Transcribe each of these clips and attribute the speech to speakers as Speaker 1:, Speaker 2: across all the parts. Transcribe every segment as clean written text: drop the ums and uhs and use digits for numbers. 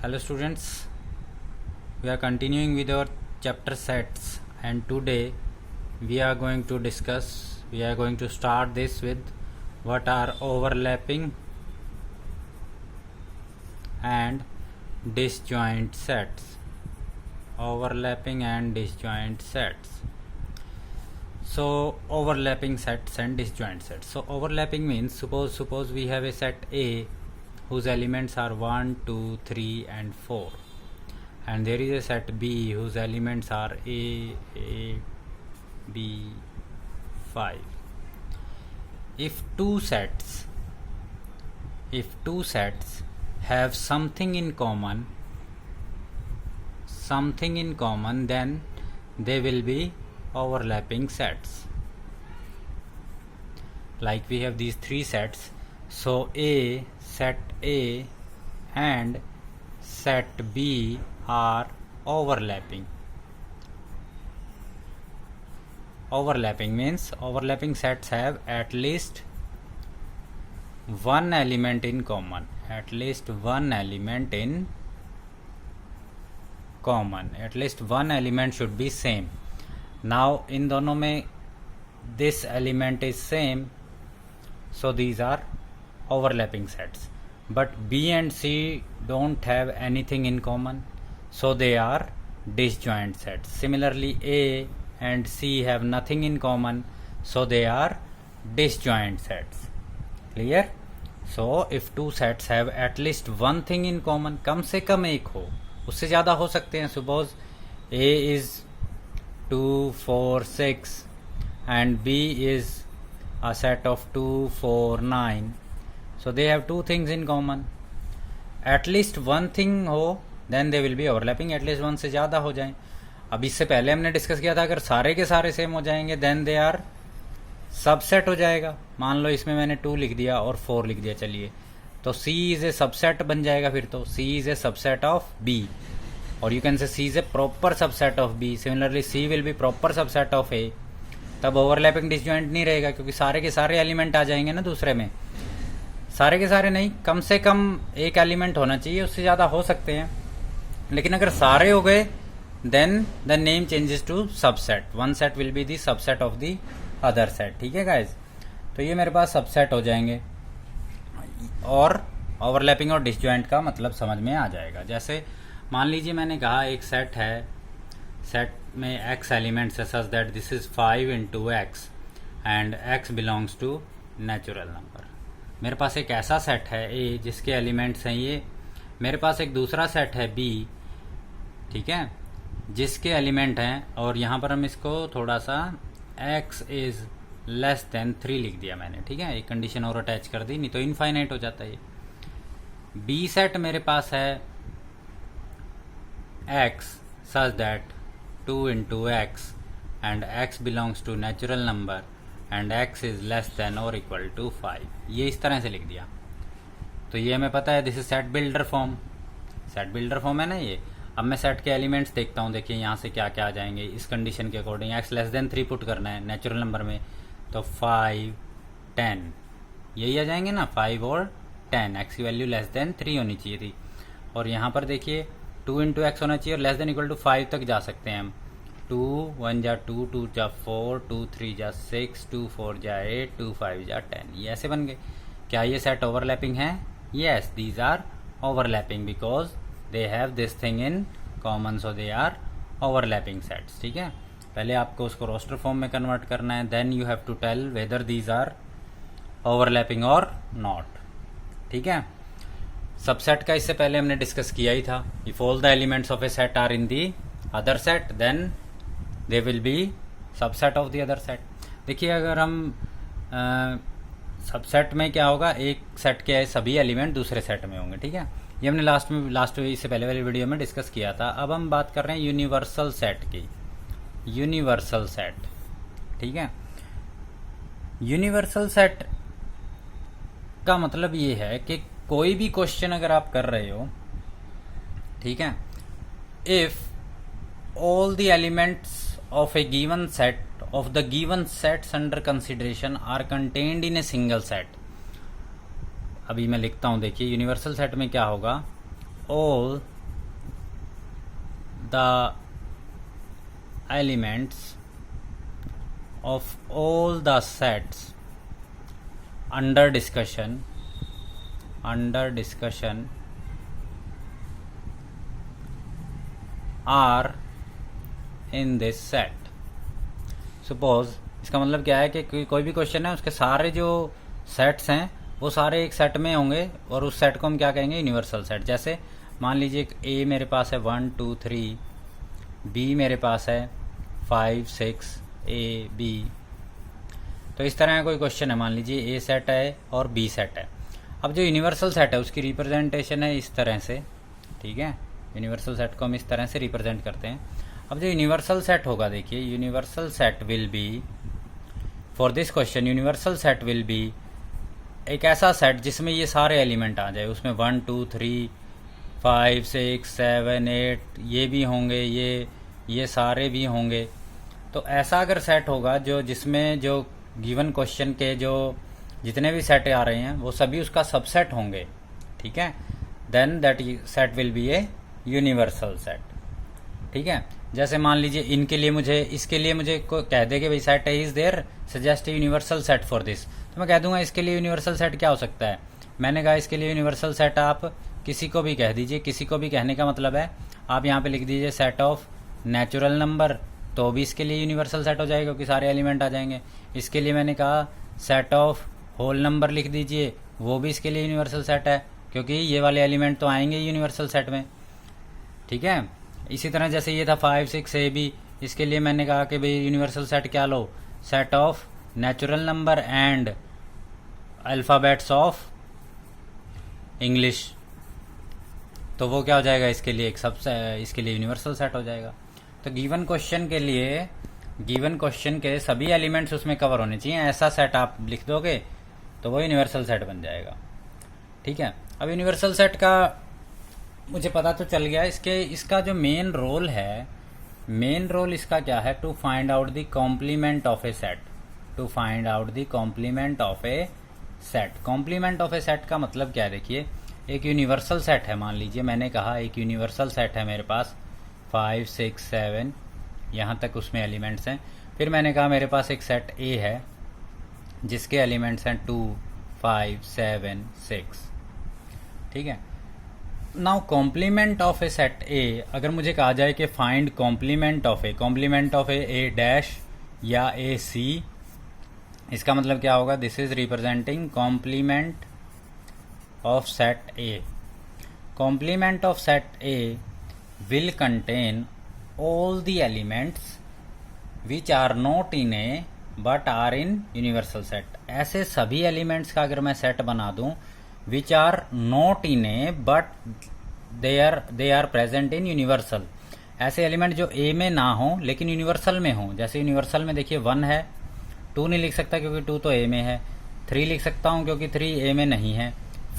Speaker 1: Hello students, we are continuing with our chapter sets, and today we are going to start this with what are overlapping and disjoint sets. Overlapping and disjoint sets. So overlapping sets and disjoint sets. So overlapping means suppose we have a set A whose elements are 1, 2, 3 and 4, and there is a set B whose elements are A, B, 5. If two sets have something in common, then they will be overlapping sets. Like we have these three sets, so set A and set B are overlapping. Overlapping means overlapping sets have at least one element in common. At least one element should be same. Now in दोनों में this element is same, so these are overlapping sets. But B and C don't have anything in common, so they are disjoint sets. Similarly, A and C have nothing in common, so they are disjoint sets. Clear? So if two sets have at least one thing in common, कम से कम एक हो, उससे ज़्यादा हो सकते हैं. Suppose A is 2, 4, 6 and B is a set of 2, 4, 9. So they have two things in common. At least one thing हो, then they will be overlapping. At least one से ज़्यादा हो जाएं. अब इससे पहले हमने डिस्कस किया था अगर सारे के सारे सेम हो जाएंगे then they are सबसेट हो जाएगा. मान लो इसमें मैंने 2 लिख दिया और 4 लिख दिया, चलिए तो C इज ए सबसेट बन जाएगा. फिर तो C is a subset of B, और you can say C is a proper subset of B. Similarly C will be proper subset of A. तब ओवरलैपिंग डिसजॉइंट नहीं रहेगा क्योंकि सारे के सारे एलिमेंट आ जाएंगे ना दूसरे में. सारे के सारे नहीं, कम से कम एक एलिमेंट होना चाहिए, उससे ज़्यादा हो सकते हैं. लेकिन अगर सारे हो गए then the name changes to subset. One set will be the subset of the other set. ठीक है गाइज, तो ये मेरे पास सबसेट हो जाएंगे और ओवरलैपिंग और डिसजॉइंट का मतलब समझ में आ जाएगा. जैसे मान लीजिए मैंने कहा एक सेट है, सेट में x एलिमेंट्स है such that this is 5 into x and x belongs to natural number. मेरे पास एक ऐसा सेट है A जिसके एलिमेंट्स हैं ये. मेरे पास एक दूसरा सेट है B, ठीक है, जिसके एलिमेंट हैं, और यहाँ पर हम इसको थोड़ा सा x इज लेस देन 3 लिख दिया मैंने. ठीक है, एक कंडीशन और अटैच कर दी, नहीं तो इनफाइनाइट हो जाता है ये. B सेट मेरे पास है x such that 2 into x and x belongs to natural number and x is less than or equal to 5. ये इस तरह से लिख दिया. तो ये हमें पता है this is set builder form. Set builder form है ना ये. अब मैं सेट के एलिमेंट्स देखता हूँ. देखिए यहाँ से क्या क्या आ जाएंगे इस कंडीशन के according. x less than 3 put करना है नेचुरल नंबर में, तो 5, 10 यही आ जाएंगे ना. 5 और 10, x की वैल्यू लेस देन 3 होनी चाहिए थी. और यहाँ पर देखिए 2 into x होना चाहिए और लेस देन इक्वल टू 5 तक जा सकते हैं हम. 2 1 जा 2, 2 जा 4, 2 3 जा 6, 2 4 जा 8, 2 5 जा 10. ये ऐसे बन गए. क्या ये सेट ओवरलैपिंग है? Yes, these are overlapping because they have this thing in common, so they are overlapping sets. ठीक है, पहले आपको उसको रोस्टर फॉर्म में कन्वर्ट करना है, then you have to tell whether these are overlapping or not. ठीक है, सबसेट का इससे पहले हमने डिस्कस किया ही था. If all the elements of a set are in the other set then they will be subset of the other set. देखिए अगर हम सबसेट में क्या होगा, एक सेट के सभी एलिमेंट दूसरे सेट में होंगे. ठीक है, ये हमने लास्ट इससे पहले वाली वीडियो में डिस्कस किया था. अब हम बात कर रहे हैं यूनिवर्सल सेट की. यूनिवर्सल सेट, ठीक है, यूनिवर्सल सेट का मतलब ये है कि कोई भी क्वेश्चन अगर आप कर रहे हो, ठीक है, if all the elements of a given set of the given sets under consideration are contained in a single set. अभी मैं लिखता हूं, देखिए यूनिवर्सल सेट में क्या होगा, all the elements of all the sets under discussion are in this set. Suppose इसका मतलब क्या है कि कोई भी क्वेश्चन है उसके सारे जो सेट्स हैं वो सारे एक सेट में होंगे और उस सेट को हम क्या कहेंगे, यूनिवर्सल सेट. जैसे मान लीजिए ए मेरे पास है 1 2 3, बी मेरे पास है 5 6, ए बी. तो इस तरह का कोई क्वेश्चन है, मान लीजिए ए सेट है और बी सेट है. अब जो यूनिवर्सल सेट है उसकी रिप्रेजेंटेशन है इस तरह से, ठीक है. यूनिवर्सल सेट को हम इस तरह से रिप्रेजेंट करते हैं. अब जो यूनिवर्सल सेट होगा, देखिए universal set will B, for this question universal set will B एक ऐसा सेट जिसमें ये सारे एलिमेंट आ जाए. उसमें 1 2 3 5 6 7 8 ये भी होंगे, ये सारे भी होंगे. तो ऐसा अगर सेट होगा जो जिसमें जो गिवन क्वेश्चन के जो जितने भी सेट आ रहे हैं वो सभी उसका सबसेट होंगे, ठीक है. Then that set will be a universal set, ठीक है. जैसे मान लीजिए इसके लिए मुझे कह दे कि भाई set is there suggest universal set for this, तो मैं कह दूंगा इसके लिए यूनिवर्सल सेट क्या हो सकता है. मैंने कहा इसके लिए यूनिवर्सल सेट आप किसी को भी कह दीजिए. किसी को भी कहने का मतलब है आप यहाँ पे लिख दीजिए सेट ऑफ नेचुरल नंबर, तो भी इसके लिए यूनिवर्सल सेट हो जाएगा क्योंकि सारे एलिमेंट आ जाएंगे. इसके लिए मैंने कहा सेट ऑफ होल नंबर लिख दीजिए, वो भी इसके लिए यूनिवर्सल सेट है क्योंकि ये वाले एलिमेंट तो आएंगे यूनिवर्सल सेट में, ठीक है. इसी तरह जैसे ये था 5 6 ए बी, इसके लिए मैंने कहा कि भाई यूनिवर्सल सेट क्या लो, set of natural number and alphabets of English, तो वो क्या हो जाएगा इसके लिए इसके लिए यूनिवर्सल सेट हो जाएगा. तो गिवन क्वेश्चन के सभी एलिमेंट्स उसमें कवर होने चाहिए, ऐसा सेट आप लिख दोगे तो वो यूनिवर्सल सेट बन जाएगा, ठीक है. अब यूनिवर्सल सेट का मुझे पता तो चल गया. इसका जो मेन रोल इसका क्या है, to find out the complement of a set. Complement of a set का मतलब क्या है, देखिए एक यूनिवर्सल सेट है. मान लीजिए मैंने कहा एक यूनिवर्सल सेट है मेरे पास 5 6 7 यहाँ तक उसमें एलिमेंट्स हैं. फिर मैंने कहा मेरे पास एक सेट ए है जिसके एलिमेंट्स हैं 2 5 7 6, ठीक है. Now complement of a set A, अगर मुझे कहा जाए कि find complement of A dash या ए सी, इसका मतलब क्या होगा, this is representing complement of set A. Complement of set A will contain all the elements which are not in A but are in universal set. ऐसे सभी elements का अगर मैं सेट बना दूं which are not in A but they are present in universal, ऐसे element जो A में ना हो लेकिन यूनिवर्सल में हो. जैसे यूनिवर्सल में देखिए 1 है, 2 नहीं लिख सकता क्योंकि 2 तो A में है, 3 लिख सकता हूं क्योंकि 3 A में नहीं है,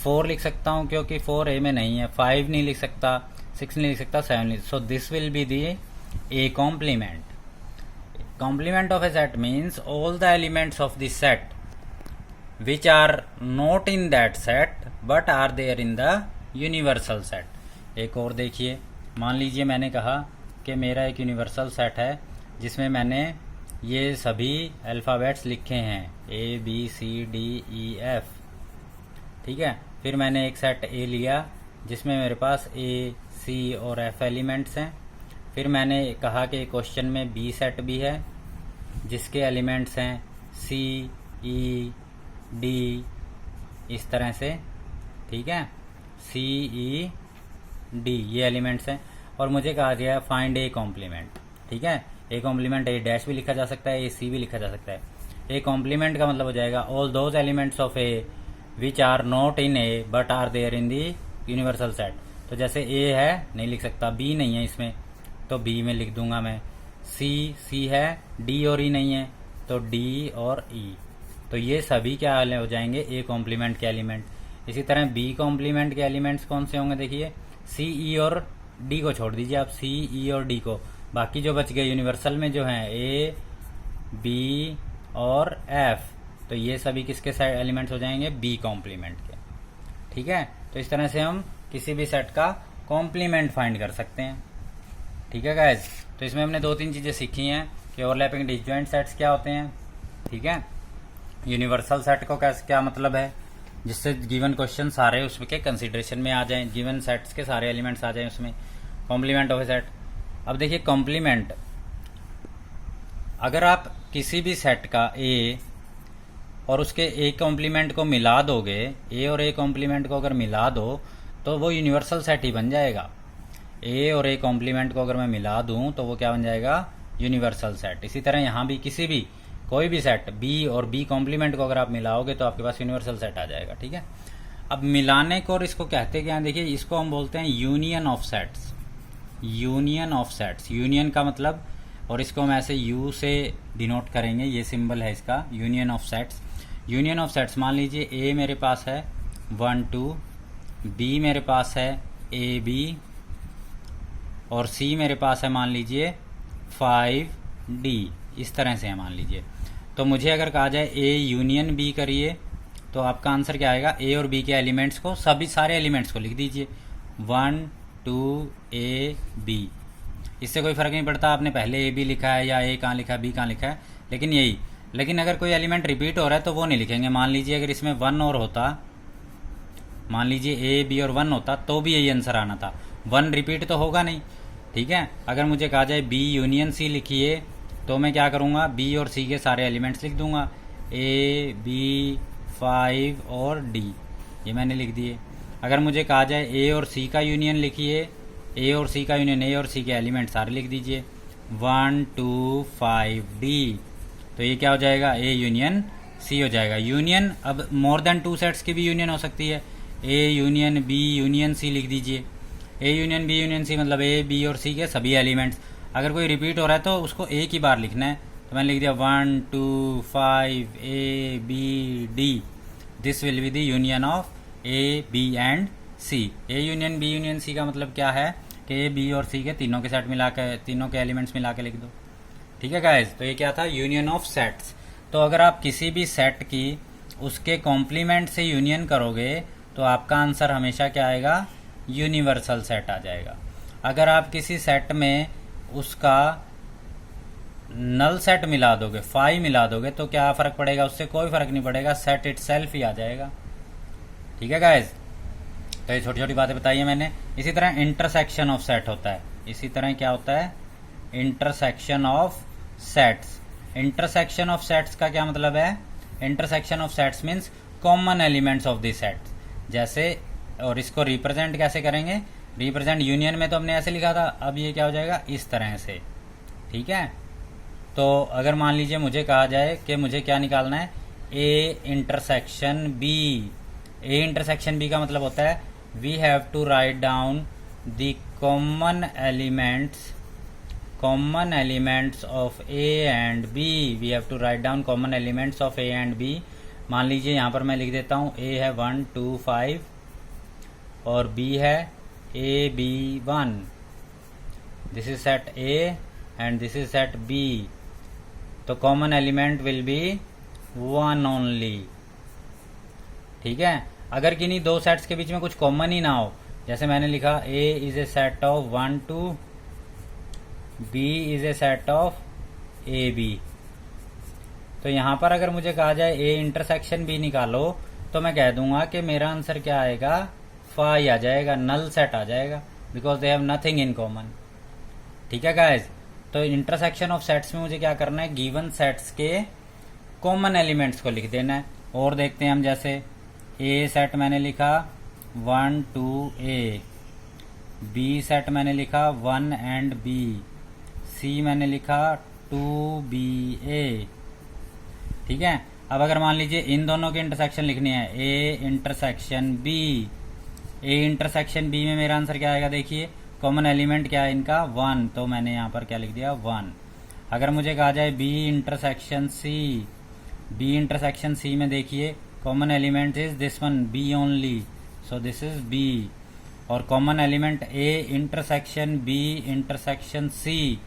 Speaker 1: 4 लिख सकता हूं क्योंकि 4 A में नहीं है, 5 नहीं लिख सकता, 6 नहीं लिख सकता, 7 नहीं. So this will be the A complement. Complement of a set means all the elements of the set which are not in that set but are there in the universal set. एक और देखिए, मान लीजिए मैंने कहा कि मेरा एक यूनिवर्सल सेट है जिसमें मैंने ये सभी अल्फ़ाबेट्स लिखे हैं A B C D E F, ठीक है. फिर मैंने एक सेट A लिया जिसमें मेरे पास A C और F एलिमेंट्स हैं. फिर मैंने कहा कि क्वेश्चन में B सेट भी है जिसके एलिमेंट्स हैं C E D इस तरह से, ठीक है. C E D ये एलिमेंट्स हैं और मुझे कहा गया फाइंड ए कॉम्प्लीमेंट, ठीक है. ए कॉम्प्लीमेंट ए डैश भी लिखा जा सकता है, ए सी भी लिखा जा सकता है. ए कॉम्प्लीमेंट का मतलब हो जाएगा all those elements of A which are not in A but are there in the universal set. तो जैसे ए है नहीं लिख सकता, बी नहीं है इसमें तो बी में लिख दूंगा मैं, सी है, डी और ई नहीं है तो डी और ई. तो ये सभी क्या हो जाएंगे ए कॉम्प्लीमेंट के एलिमेंट. इसी तरह बी कॉम्प्लीमेंट के एलिमेंट्स कौन से होंगे, देखिए सी ई और डी को छोड़ दीजिए आप, सी ई और डी को, बाकी जो बच गए यूनिवर्सल में जो हैं ए बी और एफ, तो ये सभी किसके एलिमेंट्स हो जाएंगे, बी कॉम्प्लीमेंट के, ठीक है. तो इस तरह से हम किसी भी सेट का कॉम्प्लीमेंट फाइंड कर सकते हैं, ठीक है. ठीक है गाइज, तो इसमें हमने 2-3 चीज़ें सीखी हैं कि ओवरलैपिंग डिसजॉइंट सेट्स क्या होते हैं, ठीक है, यूनिवर्सल सेट को कैसे क्या मतलब है, जिससे गिवन क्वेश्चन सारे उसके कंसिडरेशन में आ जाएं, गिवन सेट्स के सारे एलिमेंट्स आ जाएं उसमें। कॉम्प्लीमेंट ऑफ ए सेट, अब देखिए कॉम्प्लीमेंट, अगर आप किसी भी सेट का ए और उसके ए कॉम्प्लीमेंट को मिला दोगे, ए और ए कॉम्प्लीमेंट को अगर मिला दो तो वो यूनिवर्सल सेट ही बन जाएगा। ए और ए कॉम्प्लीमेंट को अगर मैं मिला दूं तो वो क्या बन जाएगा, यूनिवर्सल सेट। इसी तरह यहाँ भी किसी भी कोई भी सेट बी और बी कॉम्प्लीमेंट को अगर आप मिलाओगे तो आपके पास यूनिवर्सल सेट आ जाएगा, ठीक है। अब मिलाने को और इसको कहते क्या है, देखिए इसको हम बोलते हैं union of sets, union of sets, union का मतलब, और इसको हम ऐसे यू से डिनोट करेंगे, ये सिंबल है इसका, union of sets. Union of sets, मान लीजिए ए मेरे पास है 1 2, बी मेरे पास है ए बी, और सी मेरे पास है मान लीजिए 5 डी, इस तरह से है मान लीजिए। तो मुझे अगर कहा जाए ए यूनियन बी करिए तो आपका आंसर क्या आएगा, ए और बी के एलिमेंट्स को, सभी सारे एलिमेंट्स को लिख दीजिए 1 2 ए बी। इससे कोई फर्क नहीं पड़ता आपने पहले ए बी लिखा है या ए कहाँ लिखा है बी कहाँ लिखा है, लेकिन यही। लेकिन अगर कोई एलिमेंट रिपीट हो रहा है तो वो नहीं लिखेंगे। मान लीजिए अगर इसमें 1 और होता, मान लीजिए ए बी और 1 होता तो भी यही आंसर आना था, 1 रिपीट तो होगा नहीं, ठीक है। अगर मुझे कहा जाए बी यूनियन सी लिखिए तो मैं क्या करूँगा, बी और सी के सारे एलिमेंट्स लिख दूंगा, ए बी 5 और डी, ये मैंने लिख दिए। अगर मुझे कहा जाए ए और सी का यूनियन लिखिए, ए और सी का यूनियन, ए और सी के एलिमेंट सारे लिख दीजिए 1 2 5 डी, तो ये क्या हो जाएगा, ए यूनियन सी हो जाएगा। यूनियन, अब मोर देन 2 सेट्स की भी यूनियन हो सकती है, A union B union C लिख दीजिए, A union B union C मतलब ए बी और सी के सभी एलिमेंट्स। अगर कोई रिपीट हो रहा है तो उसको एक ही बार लिखना है, तो मैंने लिख दिया 1 2 5 A B D, this will be the union of A B and C. A union B union C का मतलब क्या है कि ए बी और सी के तीनों के सेट मिला के, तीनों के एलिमेंट्स मिला के लिख दो, ठीक है गाइज। तो ये क्या था, यूनियन ऑफ सेट्स। तो अगर आप किसी भी सेट की उसके कॉम्प्लीमेंट से यूनियन करोगे तो आपका आंसर हमेशा क्या आएगा, यूनिवर्सल सेट आ जाएगा। अगर आप किसी सेट में उसका नल सेट मिला दोगे, 5 मिला दोगे, तो क्या फर्क पड़ेगा, उससे कोई फर्क नहीं पड़ेगा, सेट इटसेल्फ ही आ जाएगा, ठीक है गाइज। तो ये छोटी छोटी बातें बताई है मैंने। इसी तरह इंटरसेक्शन ऑफ सेट होता है, इसी तरह क्या होता है, intersection of sets. Intersection of sets का क्या मतलब है, intersection of sets means common elements of the set. जैसे, और इसको रिप्रेजेंट कैसे करेंगे, रिप्रेजेंट यूनियन में तो हमने ऐसे लिखा था, अब ये क्या हो जाएगा, इस तरह से, ठीक है। तो अगर मान लीजिए मुझे कहा जाए कि मुझे क्या निकालना है, A intersection B. A intersection B का मतलब होता है we have to write down the common elements of A and B, we have to write down common elements of A and B। मान लीजिए यहाँ पर मैं लिख देता हूँ A है 1 2 5 और B है A B 1, this is set A and this is set B, तो common element will be 1 only, ठीक है। अगर किन्हीं दो सेट्स के बीच में कुछ कॉमन ही ना हो, जैसे मैंने लिखा A is a set of 1 2, B is a set of A B, तो यहां पर अगर मुझे कहा जाए A इंटरसेक्शन B निकालो तो मैं कह दूंगा कि मेरा आंसर क्या आएगा, 5 आ जाएगा, नल सेट आ जाएगा, because they have nothing in common, ठीक है गाइज। तो इंटरसेक्शन ऑफ सेट्स में मुझे क्या करना है, गिवन सेट्स के कॉमन एलिमेंट्स को लिख देना है। और देखते हैं हम, जैसे ए सेट मैंने लिखा 1 2 ए, बी सेट मैंने लिखा 1 एंड बी, सी मैंने लिखा 2 बी ए, ठीक है। अब अगर मान लीजिए इन दोनों की इंटरसेक्शन लिखनी है, A intersection B, A intersection B में मेरा आंसर क्या आएगा, देखिए कॉमन एलिमेंट क्या है इनका 1, तो मैंने यहाँ पर क्या लिख दिया 1। अगर मुझे कहा जाए B intersection C, B intersection C में देखिए common element is this one B only, so this is B. और common element A intersection B intersection C,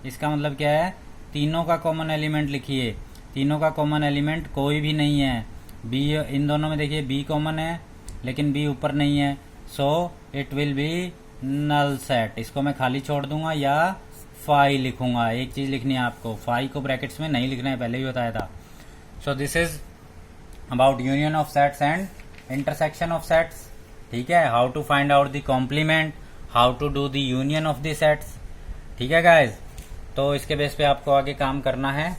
Speaker 1: इसका मतलब क्या है, तीनों का कॉमन एलिमेंट लिखिए, तीनों का कॉमन एलिमेंट कोई भी नहीं है, बी इन दोनों में देखिए बी कॉमन है लेकिन बी ऊपर नहीं है, so it will be null set, इसको मैं खाली छोड़ दूंगा या फाई लिखूंगा। एक चीज लिखनी है आपको, फाई को ब्रैकेट्स में नहीं लिखना है, पहले ही बताया था। So this is about union of sets and intersection of sets. ठीक है, how to find out the complement, how to do the union of the sets. ठीक है गाइज, तो इसके बेस पे आपको आगे काम करना है।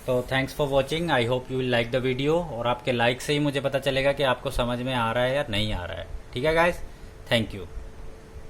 Speaker 1: तो thanks for watching, I hope you will like the video. और आपके लाइक से ही मुझे पता चलेगा कि आपको समझ में आ रहा है या नहीं आ रहा है। ठीक है गाइज, थैंक यू।